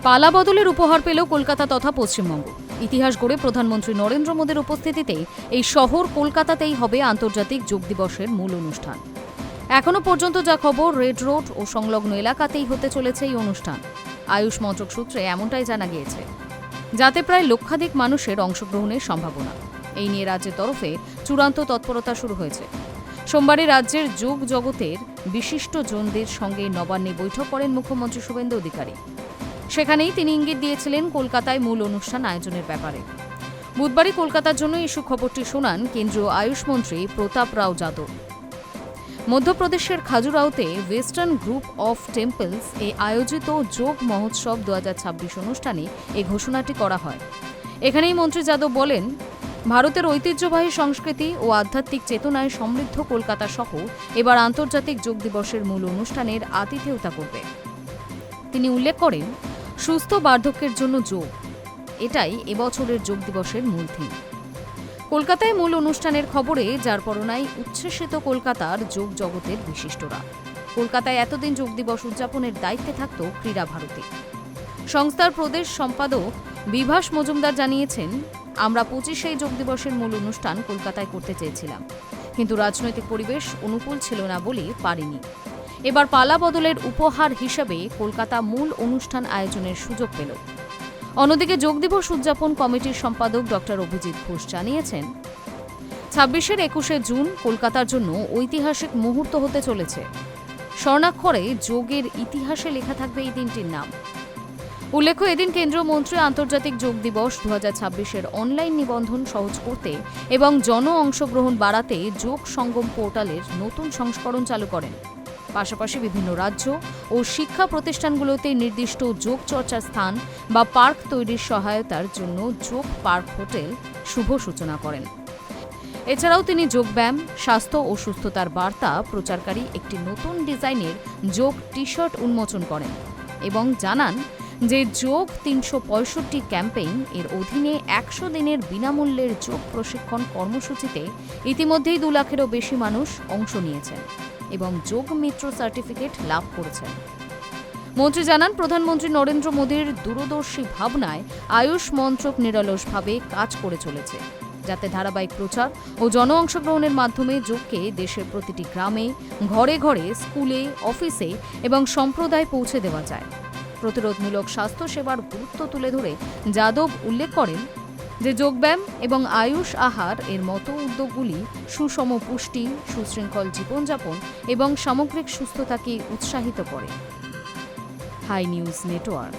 পালা বদলের উপহার পেল কলকাতা তথা পশ্চিমবঙ্গ। ইতিহাস গড়ে প্রধানমন্ত্রী নরেন্দ্র মোদীর উপস্থিতিতে এই শহর কলকাতাতেই হবে আন্তর্জাতিক যোগ দিবসের মূল অনুষ্ঠান। এখনো পর্যন্ত যা খবর, রেড রোড ও সংলগ্ন এলাকাতেই হতে চলেছে এই অনুষ্ঠান। আয়ুষ মন্ত্রক সূত্রে এমনটাই জানা গিয়েছে, যাতে প্রায় লক্ষাধিক মানুষের অংশগ্রহণের সম্ভাবনা। এই নিয়ে রাজ্যের তরফে চূড়ান্ত তৎপরতা শুরু হয়েছে। সোমবারে রাজ্যের যোগ জগতের বিশিষ্ট জনদের সঙ্গে নবান্নে বৈঠক করেন মুখ্যমন্ত্রী শুভেন্দু অধিকারী। সেখানেই তিনি ইঙ্গিত দিয়েছিলেন কলকাতায় মূল অনুষ্ঠান আয়োজনের ব্যাপারে। বুধবারই কলকাতার জন্য এই সুখবরটি শোনান কেন্দ্রীয় আয়ুষ মন্ত্রী প্রতাপ রাও যাদব। মধ্যপ্রদেশের খাজুরাওতে ওয়েস্টার্ন গ্রুপ অফ টেম্পলস এ আয়োজিত যোগ মহোৎসব 2026 অনুষ্ঠানে এই ঘোষণাটি করা হয়। এখানেই মন্ত্রী যাদব বলেন, ভারতের ঐতিহ্যবাহী সংস্কৃতি ও আধ্যাত্মিক চেতনায় সমৃদ্ধ কলকাতা সহ এবার আন্তর্জাতিক যোগ দিবসের মূল অনুষ্ঠানের আতিথেয়তা করবে। তিনি উল্লেখ করেন, সুস্থ বার্ধক্যের জন্য যোগ, এটাই এবছরের যোগ দিবসের মূল থিম। কলকাতায় মূল অনুষ্ঠানের খবরে যার পরনায় উচ্ছ্বসিত কলকাতার যোগ জগতের বিশিষ্টরা। কলকাতায় এতদিন যোগ দিবস উদযাপনের দায়িত্বে থাকত ক্রীড়া ভারতী। সংস্থার প্রদেশ সম্পাদক বিভাস মজুমদার জানিয়েছেন, আমরা 25 যোগ দিবসের মূল অনুষ্ঠান কলকাতায় করতে চেয়েছিলাম, কিন্তু রাজনৈতিক পরিবেশ অনুকূল ছিল না বলে পারিনি। এবার পালা বদলের উপহার হিসেবে কলকাতা মূল অনুষ্ঠান আয়োজনের সুযোগ পেল। অন্যদিকে যোগ দিবস উদযাপন কমিটির সম্পাদক ডক্টর অভিজিৎ ঘোষ জানিয়েছেন, 26-21 জুন কলকাতার জন্য ঐতিহাসিক মুহূর্ত হতে চলেছে। স্বর্ণাক্ষরে যোগের ইতিহাসে লেখা থাকবে এই দিনটির নাম। উল্লেখ্য, এদিন কেন্দ্রীয় মন্ত্রী আন্তর্জাতিক যোগ দিবস 2026-এর অনলাইন নিবন্ধন সহজ করতে এবং জন অংশগ্রহণ বাড়াতে যোগ সঙ্গম পোর্টালের নতুন সংস্করণ চালু করেন। পাশাপাশি বিভিন্ন রাজ্য ও শিক্ষা প্রতিষ্ঠানগুলোতে নির্দিষ্ট যোগ চর্চার স্থান বা পার্ক তৈরির সহায়তার জন্য যোগ পার্ক হোটেল শুভ সূচনা করেন। এছাড়াও তিনি যোগব্যায়াম, স্বাস্থ্য ও সুস্থতার বার্তা প্রচারকারী একটি নতুন ডিজাইনের যোগ টি শার্ট উন্মোচন করেন এবং জানান যে যোগ 365 ক্যাম্পেইন এর অধীনে 100 দিনের বিনামূল্যের যোগ প্রশিক্ষণ কর্মসূচিতে ইতিমধ্যেই 2 লাখেরও বেশি মানুষ অংশ নিয়েছেন এবং যোগ মিত্র সার্টিফিকেট লাভ করেছেন। মন্ত্রী জানান, প্রধানমন্ত্রী নরেন্দ্র মোদীর দূরদর্শী ভাবনায় আয়ুষ মন্ত্রক নিরলসভাবে কাজ করে চলেছে, যাতে ধারাবাহিক প্রচার ও জন অংশগ্রহণের মাধ্যমে যোগকে দেশের প্রতিটি গ্রামে, ঘরে ঘরে, স্কুলে, অফিসে এবং সম্প্রদায়ে পৌঁছে দেওয়া যায়। প্রতিরোধমূলক স্বাস্থ্য সেবার গুরুত্ব তুলে ধরে যাদব উল্লেখ করেন যে যোগব্যায়াম এবং আয়ুষ আহার এর মতো উদ্যোগগুলি সুষম পুষ্টি, সুশৃঙ্খল জীবনযাপন এবং সামগ্রিক সুস্থতাকে উৎসাহিত করে। Hi News network.